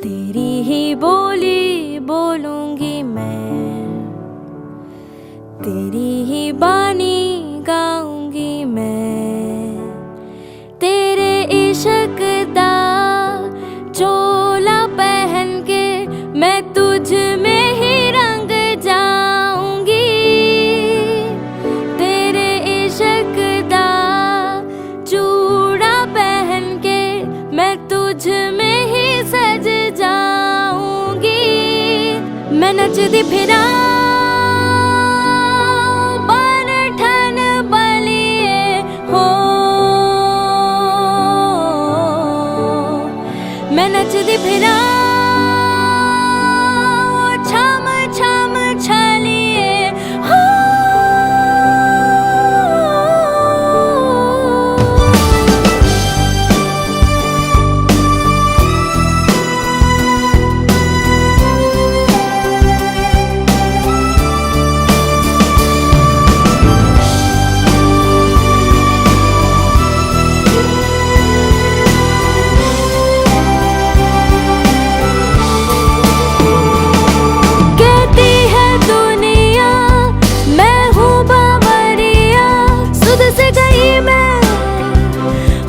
तेरी ही बोली बोलूंगी मैं, तेरी ही बानी गाऊंगी मैं। तेरे इश्क दा चोला पहन के मैं तुझ में ही रंग जाऊंगी। तेरे इश्क दा चूड़ा पहन के मैं तुझ में ही सज जाऊंगी। मैं नचदी फिरा बन ठन बलिए हो, मैं नचदी फिरा छम छम छलिए हो।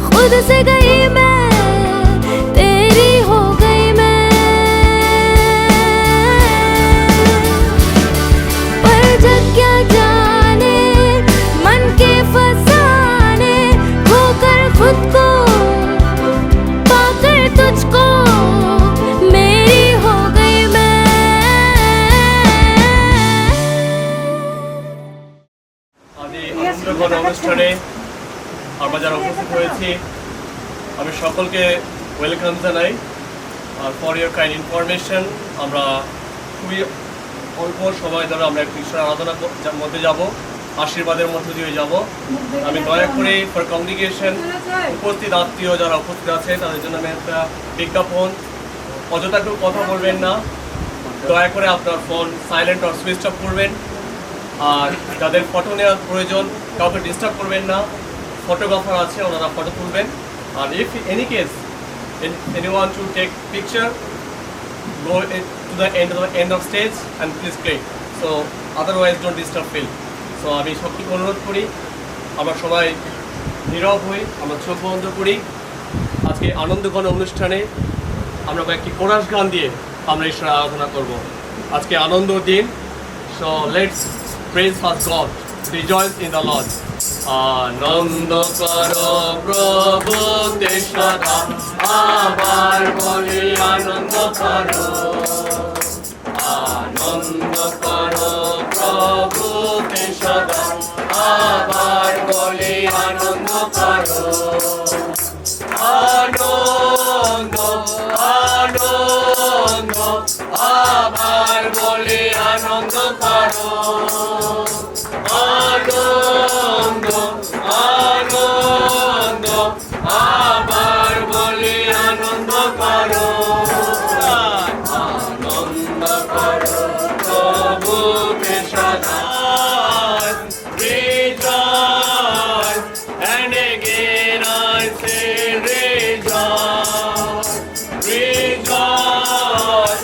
खुद से गई मैं, तेरी हो गई मैं। पर जग क्या जाने मन के फसाने, खोकर खुद को पाकर तुझको मेरी हो गई मैं। অনুষ্ঠানে আমরা যারা উপস্থিত হয়েছি আমি সকলকে ওয়েলকাম জানাই। আর ফর ইউর কাইন্ড ইনফরমেশন, আমরা খুবই অল্প সময় ধরে আমরা একটু ঈশ্বর আরাধনার মধ্যে যাব, আশীর্বাদের মধ্যে দিয়ে যাব। আমি দয়া করে ফর কংগ্রিগেশন উপস্থিত আত্মীয় যারা উপস্থিত আছে তাদের জন্য আমি একটা বিজ্ঞাপন, অযথা কেউ কথা বলবেন না, দয়া করে আপনার phone silent or switch off করবেন। আর যাদের ফটো নেওয়ার প্রয়োজন কাউকে ডিস্টার্ব করবেন না, ফটোগ্রাফার আছে ওনারা ফটো তুলবেন। And if in any case anyone to take picture, go to the end of stage and please click. So otherwise don't disturb Phil. So আমি সবকিছু অনুরোধ করি আমরা সবাই নীরব হই, আমরা চোখ বন্ধ করি। আজকে আনন্দঘন অনুষ্ঠানে আমরা একটি কোরাস গান দিয়ে আমরা ঈশ্বর আরাধনা করব। আজকে আনন্দ দিন। So let's praise first God, rejoice in the Lord. আনন্দ করো প্রভুতে সদা, আবার বলি আনন্দ করো। আনন্দ করো প্রভুতে সদা, আবার বলি আনন্দ করো। আনন্দ আনন্দ আবার বলি আনন্দ করো। আনন্দ আনন্দ আবার বলি আনন্দ করো। আনন্দ করো প্রভুতে সদা, rejoice, and again I say rejoice, rejoice,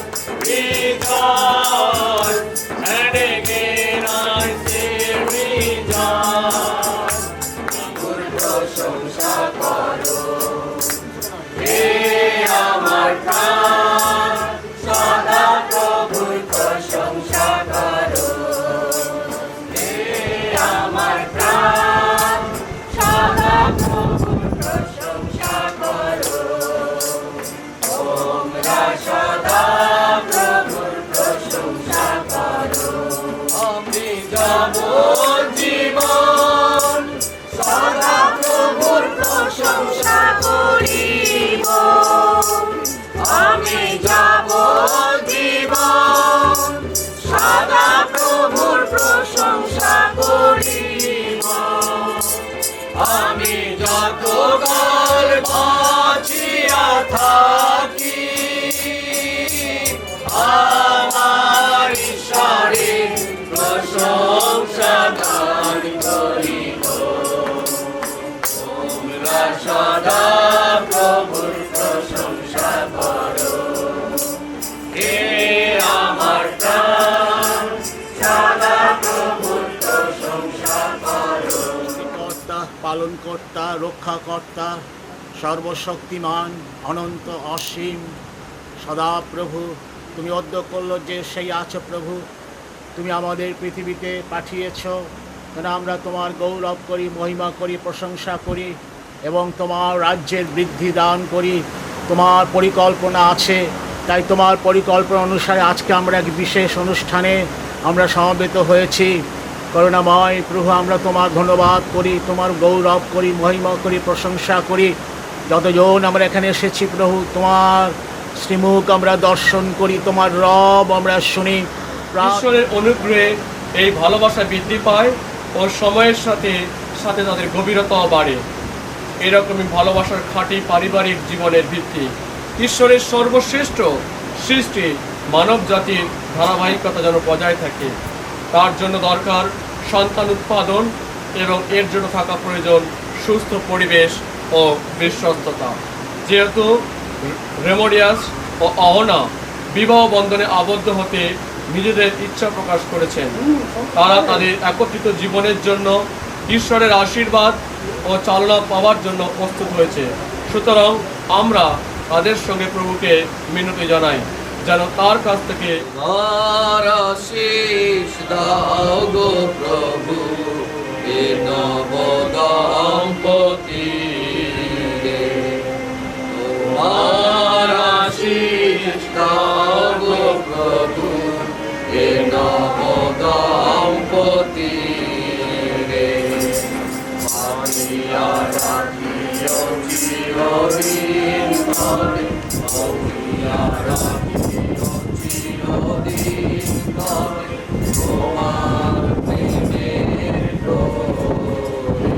rejoice, and again I say rejoice. প্রভুর প্রশংসা করো হে আমার প্রাণ, সদা প্রভুর প্রশংসা করো হে আমার প্রাণ, সদা প্রভুর প্রশংসা সৃষ্টিকর্তা, রক্ষাকর্তা, সর্বশক্তিমান, অনন্ত, অসীম, সদাপ্রভু, তুমি অদ্য করলো যে সেই আছো প্রভু। তুমি আমাদের পৃথিবীতে পাঠিয়েছ, কেন আমরা তোমার গৌরব করি, মহিমা করি, প্রশংসা করি এবং তোমার রাজ্যের বৃদ্ধি দান করি। তোমার পরিকল্পনা আছে, তাই তোমার পরিকল্পনা অনুসারে আজকে আমরা এক বিশেষ অনুষ্ঠানে আমরা সমবেত হয়েছি। করুণাময় প্রভু, আমরা তোমার ধন্যবাদ করি, তোমার গৌরব করি, মহিমা করি, প্রশংসা করি। যতজন আমরা এখানে এসেছি প্রভু, তোমার শ্রীমুখ আমরা দর্শন করি, তোমার রব আমরা শুনি। ঈশ্বরের অনুগ্রহে এই ভালোবাসা বৃদ্ধি পায় ও সময়ের সাথে সাথে তাদের গভীরতাও বাড়ে। এরকমই ভালোবাসার খাঁটি পারিবারিক জীবনের ভিত্তি। ঈশ্বরের সর্বশ্রেষ্ঠ সৃষ্টি মানব জাতির ধারাবাহিকতা যেন বজায় থাকে, তার জন্য দরকার সন্তান উৎপাদন এবং এর জন্য থাকা প্রয়োজন সুস্থ পরিবেশ ও বিশ্বস্ততা। যেহেতু রেমোডিয়াস ও অহনা বিবাহ বন্ধনে আবদ্ধ হতে নিজেদের ইচ্ছা প্রকাশ করেছেন, তারা তাদের একত্রিত জীবনের জন্য ঈশ্বরের আশীর্বাদ ও চালনা পাওয়ার জন্য প্রস্তুত হয়েছে। সুতরাং আমরা তাদের সঙ্গে প্রভুকে মিনতি জানাই যেন তার কাছ থেকে আশীষ দাও গো প্রভু এ নব দম্পতি রে। তোমার আশীষ দাও গো প্রভু এ নব দম্পতি রে। মানিয়া রাখিও চিরদিন ধরে, মানিয়া রাখিও চিরদিন ধরে তোমার প্রেমের ডোরে।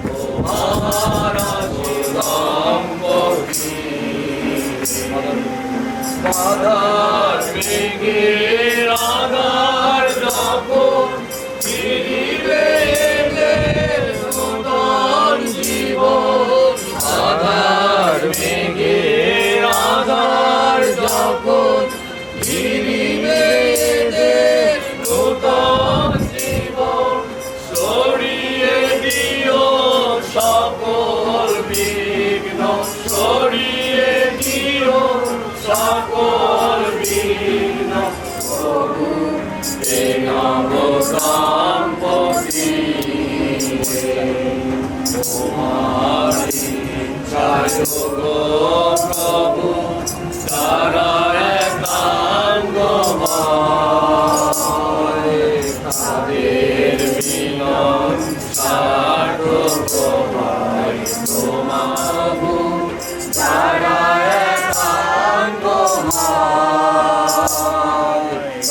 তোমার দম্পতি বাধার মেঘের আধার যখন ফিরিবে নূতন জীবন। আধার মেঘের আধার যখন ফিরিবে নূতন জীবন। সরিয়ে দিও সকল বিঘ্ন, সরিয়ে দিও সকল বিঘ্ন। প্রভু এ নব দম্পতি তোমার ইচ্ছায় গো প্রভু তারা একাঙ্গময়। তাদের মিলন সার্থক হয় তোমাগো তারা একাঙ্গময়।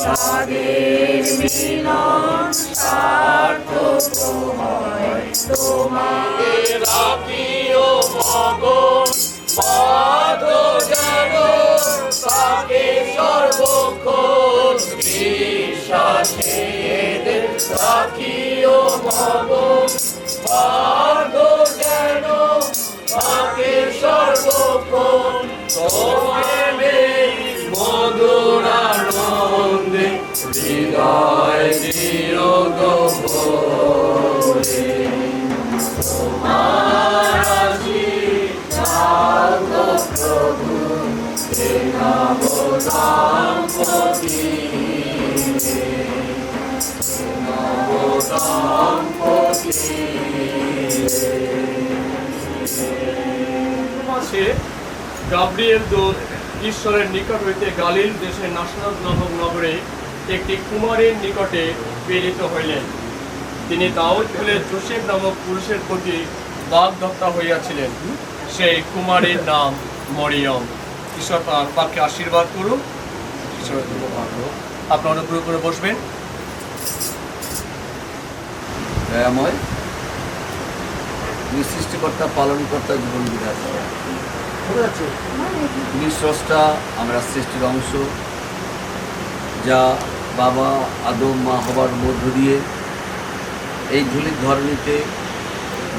তাদের মিলন সার্থক হয় তোমাকে রাখিও মগন পদ যেন তাকে সর্বক্ষণ বিশ্বাসে রাখিও মগন পদ যেন তাকে সর্বক্ষণ। তোমাকে মধুর আনন্দে হৃদয় চিরগ ভরে। তোমার আশীষ দাও গো প্রভু এ নব দম্পতি রে। নব দম্পতি মাসে গাব্রিয়েল দূত ঈশ্বরের নিকট হইতে গালিল দেশের নাসরত নামক নগরে একটি কুমারীর নিকটে প্রেরিত হইলেন। তিনি দাউদ কুলের যোসেফ নামক পুরুষের প্রতি বাগদত্তা হইয়াছিলেন। সেই কুমারীর নাম মরিয়ম। ঈশ্বর তার বাক্যে আশীর্বাদ করুন। ঈশ্বরের ধন্যবাদ হোক। আপনারা অনুগ্রহ করে বসবেন। দয়াময় তুমি সৃষ্টিকর্তা, পালনকর্তা, জীবন বিধাতা। তুমি স্রষ্টা, আমরা সৃষ্টির অংশ, যা বাবা আদম মা হবার মধ্য দিয়ে এই ধূলির ধরণীতে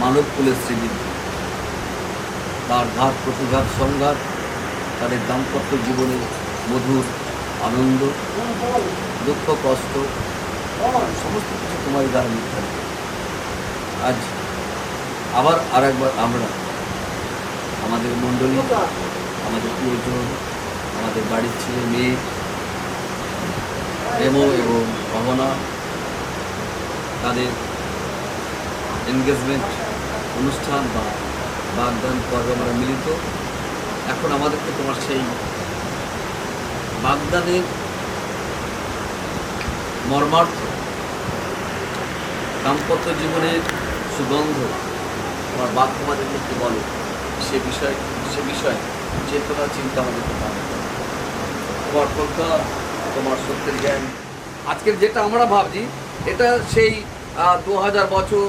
মানব কুলের শ্রীবৃদ্ধি, তার ঘাত প্রতিঘাত সংঘাত, তাদের দাম্পত্য জীবনে মধুর আনন্দ, দুঃখ কষ্ট, সমস্ত কিছু তোমার দ্বারা নির্ধারিত। আজ আবার আরেকবার আমরা আমাদের মণ্ডলী, আমাদের প্রিয়জন, আমাদের বাড়ির ছেলে মেয়ে রেমো এবং ভাবনা, তাদের এনগেজমেন্ট অনুষ্ঠান বা বাগদান পর্ব আমরা মিলিত। এখন আমাদেরকে তোমার সেই বাগদানের মর্মার্থ, দাম্পত্য জীবনের সুগন্ধ তোমার বাক্য আমাদেরকে একটু বলো, সে বিষয়ে চেতনা চিন্তা আমাদেরকে পাবে। তোমার কথা, তোমার সত্যের জ্ঞান, আজকের যেটা আমরা ভাবছি এটা সেই 2000 বছর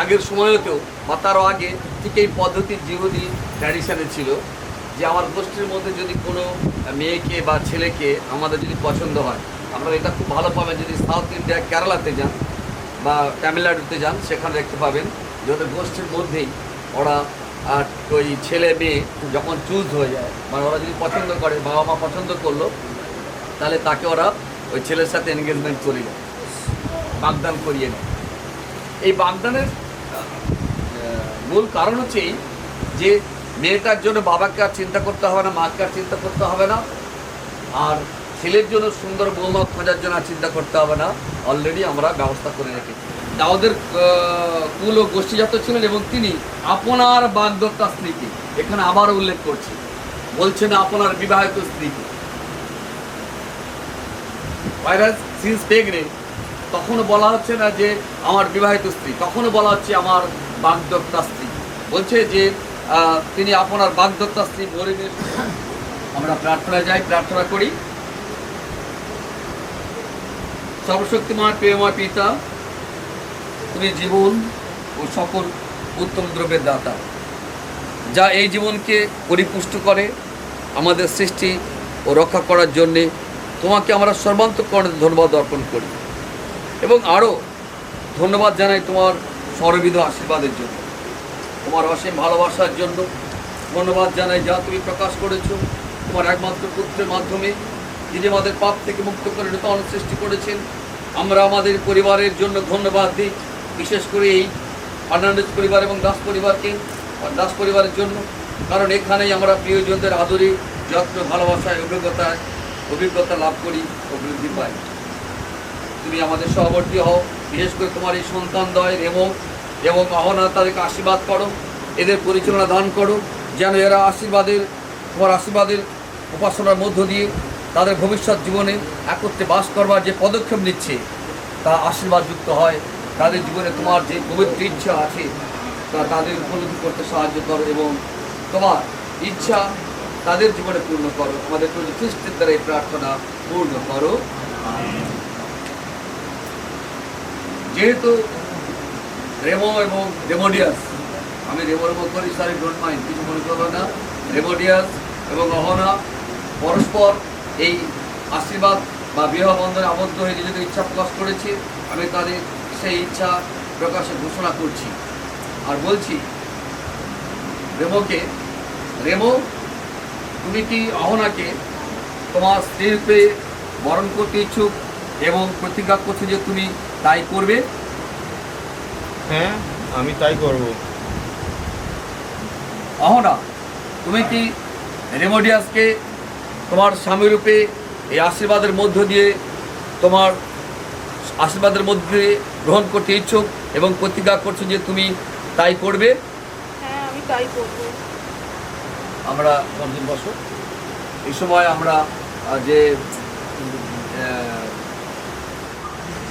আগের সময়তেও বা তারও আগে ঠিক এই পদ্ধতির জীবনী ট্র্যাডিশানে ছিল যে আমার গোষ্ঠীর মধ্যে যদি কোনো মেয়েকে বা ছেলেকে আমাদের যদি পছন্দ হয়, আমরা এটা খুব ভালো পাবেন যদি সাউথ ইন্ডিয়া কেরালাতে যান বা তামিলনাড়ুতে যান, সেখানে দেখতে পাবেন যে ওদের গোষ্ঠীর মধ্যেই ওরা ওই ছেলে মেয়ে যখন চুজ হয়ে যায়, মানে ওরা যদি পছন্দ করে, বাবা মা পছন্দ করলো, তাহলে তাকে ওরা ওই ছেলের সাথে এনগেজমেন্ট করিয়ে দেয়, বাগদান করিয়ে নেয়। এই বাগদানের মূল কারণ হচ্ছে এই যে মেয়েটার জন্য বাবাকে আর চিন্তা করতে হবে না, মাকে আর চিন্তা করতে হবে না, আর ছেলের জন্য সুন্দর বৌমা খোঁজার জন্য আর চিন্তা করতে হবে না, অলরেডি আমরা ব্যবস্থা করে রেখেছি। দাউদের কুল ও গোষ্ঠীজাত ছিলেন এবং তিনি আপনার বাগদত্তা স্ত্রীকে, এখানে আবার উল্লেখ করছি, বলছেন আপনার বিবাহিত স্ত্রীকে, ভাইরাস সিন্স প্রেগনেন্ট, তখনও বলা হচ্ছে না যে আমার বিবাহিত স্ত্রী, তখনও বলা হচ্ছে আমার বাগদত্তা স্ত্রী। বলছে যে তিনি আপনার বাগদত্তা স্ত্রী মরিনের। আমরা প্রার্থনা যাই, প্রার্থনা করি। সর্বশক্তিমান প্রেমময় পিতা, তুমি জীবন ও সকল উত্তম দ্রব্যের দাতা, যা এই জীবনকে পরিপুষ্ট করে আমাদের সৃষ্টি ও রক্ষা করার জন্যে তোমাকে আমরা সর্বান্তকরণে ধন্যবাদ অর্পণ করি এবং আরও ধন্যবাদ জানাই তোমার সর্ববিধ আশীর্বাদের জন্য, তোমার অসীম ভালোবাসার জন্য ধন্যবাদ জানাই যা তুমি প্রকাশ করেছো তোমার একমাত্র পুত্রের মাধ্যমে, যিনি আমাদের পাপ থেকে মুক্ত করে নূতন সৃষ্টি করেছেন। আমরা আমাদের পরিবারের জন্য ধন্যবাদ দিই, বিশেষ করে এই ফার্নান্ডেজ পরিবার এবং দাস পরিবারের জন্য, কারণ এখানেই আমরা প্রিয়জনদের আদরে, যত্ন, ভালোবাসায়, অভিজ্ঞতা লাভ করি ও বৃদ্ধি পাই। তুমি আমাদের সহবর্তী হও, বিশেষ করে তোমার এই সন্তানদ্বয় এবং আহ্বানা, তাদেরকে আশীর্বাদ করো, এদের পরিচালনা দান করো, যেন এরা তোমার আশীর্বাদের উপাসনার মধ্য দিয়ে তাদের ভবিষ্যৎ জীবনে একত্রে বাস করবার যে পদক্ষেপ নিচ্ছে তা আশীর্বাদযুক্ত হয়। তাদের জীবনে তোমার যে পবিত্র ইচ্ছা আছে তা তাদের উপলব্ধি করতে সাহায্য করো এবং তোমার ইচ্ছা তাদের জীবনে পূর্ণ করো। আমাদের প্রভু খ্রিস্টের দ্বারা এই প্রার্থনা পূর্ণ করো। যেহেতু রেমো এবং রেমোডিয়াস, আমি রেমো করি, সরি ডোন্ট মাইন্ড, কিছু মনে করবো না, রেমোডিয়াস এবং অহনা পরস্পর এই আশীর্বাদ বা বিবাহ বন্ধনে আবদ্ধ হয়ে নিজেদের ইচ্ছা প্রকাশ করেছে, আমি তাদের সেই ইচ্ছা প্রকাশে ঘোষণা করছি আর বলছি রেমো, তুমি কি অহনাকে তোমার স্ত্রীরূপে বরণ করতে ইচ্ছুক এবং প্রতিজ্ঞা করছো যে তুমি তাই করবে? হ্যাঁ, আমি তাই করব। অহনা, তুমি কি রেমোডিয়াসকে তোমার স্বামীরূপে এই আশীর্বাদের মধ্য দিয়ে গ্রহণ করতে ইচ্ছুক এবং প্রতিজ্ঞা করছো যে তুমি তাই করবে? হ্যাঁ, আমি তাই করব। আমরা মন্দির বসো। এই সময় আমরা যে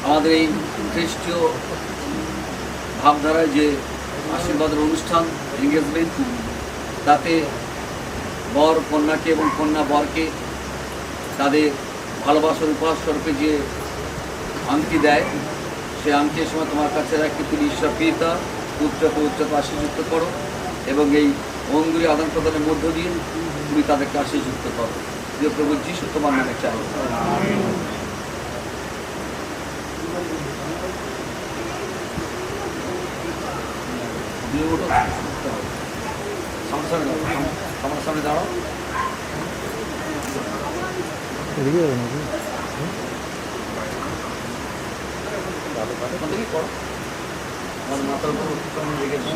আমাদের এই খ্রিস্টীয় ভাবধারায় যে আশীর্বাদের অনুষ্ঠান এনগেজমেন্ট, তাতে বর কন্যাকে এবং কন্যা বরকে তাদের ভালোবাসার উপহার স্বরূপে যে আংটি দেয়, সেই আংটির সময় তোমার কাছে রাখি তুমি ঈশ্বর পিতা পুত্র পবিত্রতা আশীর্যুক্ত করো এবং এই অঙ্গুরি আদান প্রদানের মধ্য দিয়ে তুমি তাদেরকে আশীর্যুক্ত করো। যে প্রভু যিশু তোমার নামে চাই। সামনে দাঁড়াও। করো আমার মাথার উপর উত্তম রেখেছি।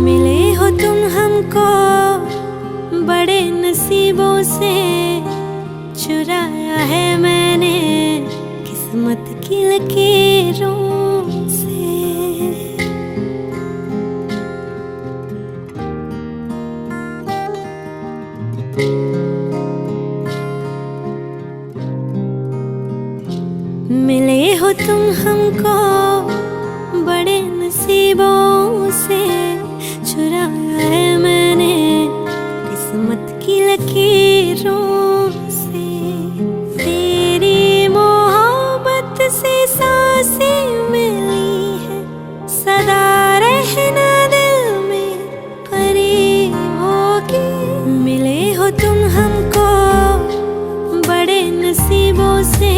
मिले हो तुम हमको बड़े नसीबों से, चुराया है मैंने किस्मत की लकीरों से। मिले हो तुम हमको बड़े नसीबों से, चुराया है मैंने किस्मत की लकीरों से। तेरी मोहब्बत से सांसें मिली है, सदा रहना दिल में करीब होगी। मिले हो तुम हमको बड़े नसीबों से,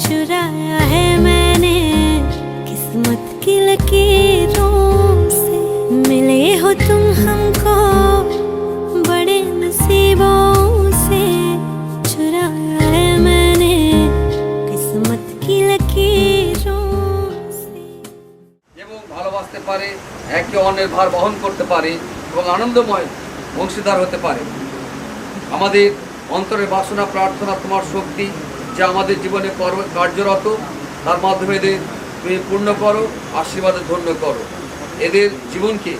चुराया है मैंने किस्मत की लकीरों से। मिले हो तुम हमको बड़े नसीबों से, चुराया है मैंने किस्मत की लकीरों से। এবং ভালোবাসতে পারে, একে অন্যের ভার বহন করতে পারে এবং আনন্দময় অংশীদার হতে পারে। আমাদের অন্তরের বাসনা প্রার্থনা তোমার শক্তি যা আমাদের জীবনে কার্যরত, তার মাধ্যমে এদের তুমি পূর্ণ করো, আশীর্বাদে ধন্য করো। এদের জীবনকে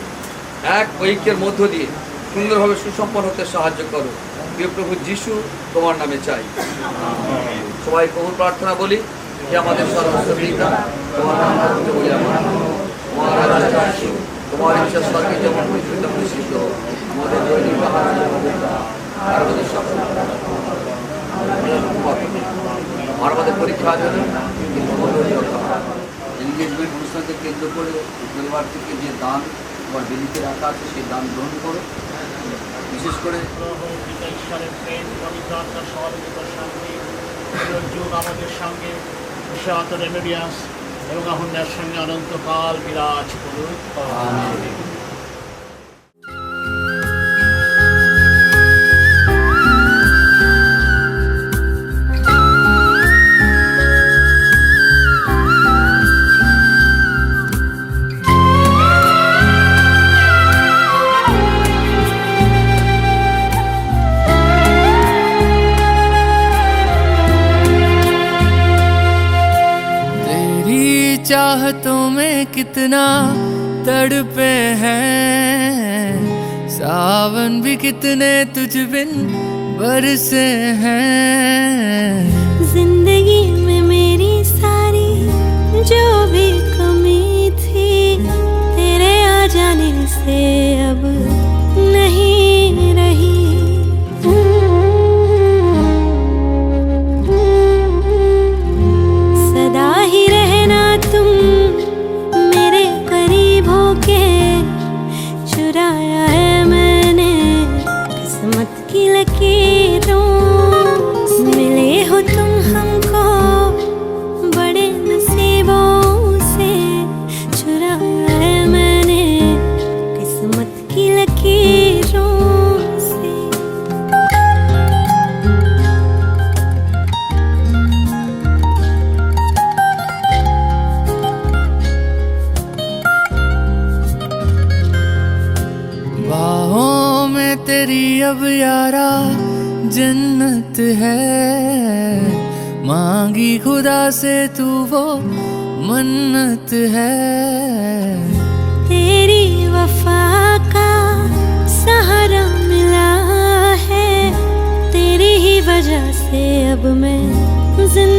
এক ঐক্যের মধ্য দিয়ে সুন্দরভাবে সুসম্পন্ন হতে সাহায্য করো। প্রিয় প্রভু যিশু, তোমার নামে চাই। সবাই প্রভুর প্রার্থনা বলি, যে আমাদের সর্বস্ব পিতা, তোমার নাম ধরে বলি আমরা, তোমার রাজ্য আসুক, তোমার ইচ্ছা স্বর্গে যেমন পৃথিবীতে তেমন সিদ্ধ হোক। আমাদের দৈনিক আহার আর আমাদের সব আর আমাদের পরীক্ষা জন্য এনগেজমেন্ট অনুষ্ঠানকে কেন্দ্র করে পরিবার থেকে যে দান তোমার বেদিতে রাখা আছে সেই দান গ্রহণ করো। বিশেষ করে ঈশ্বরের প্রেম, পবিত্র আত্মার সহযোগিতার সঙ্গে যুগ আমাদের সঙ্গে বিশ্বত রেমেডিয়াস এবং আপনার সঙ্গে অনন্তকাল বিরাজ করুন। चाहतों में कितना तड़पे हैं, सावन भी कितने तुझ बिन बरसे हैं। जिंदगी में मेरी सारी जो भी कमी थी, तेरे आ जाने से अब नहीं रही। सदा ही रहना तुम मेरे करीब होके, चुराया है मैंने किस्मत की लकीरों से। मिले हो तुम हमको बड़े नसीबों से, चुराया है मैंने किस्मत की लकीरों से। बाहों में तेरी अब यारा जन्नत है, मांगी खुदा से तू वो मन्नत है। तेरी वफा का सहारा मिला है, तेरी ही वजह से अब मैं जिंदा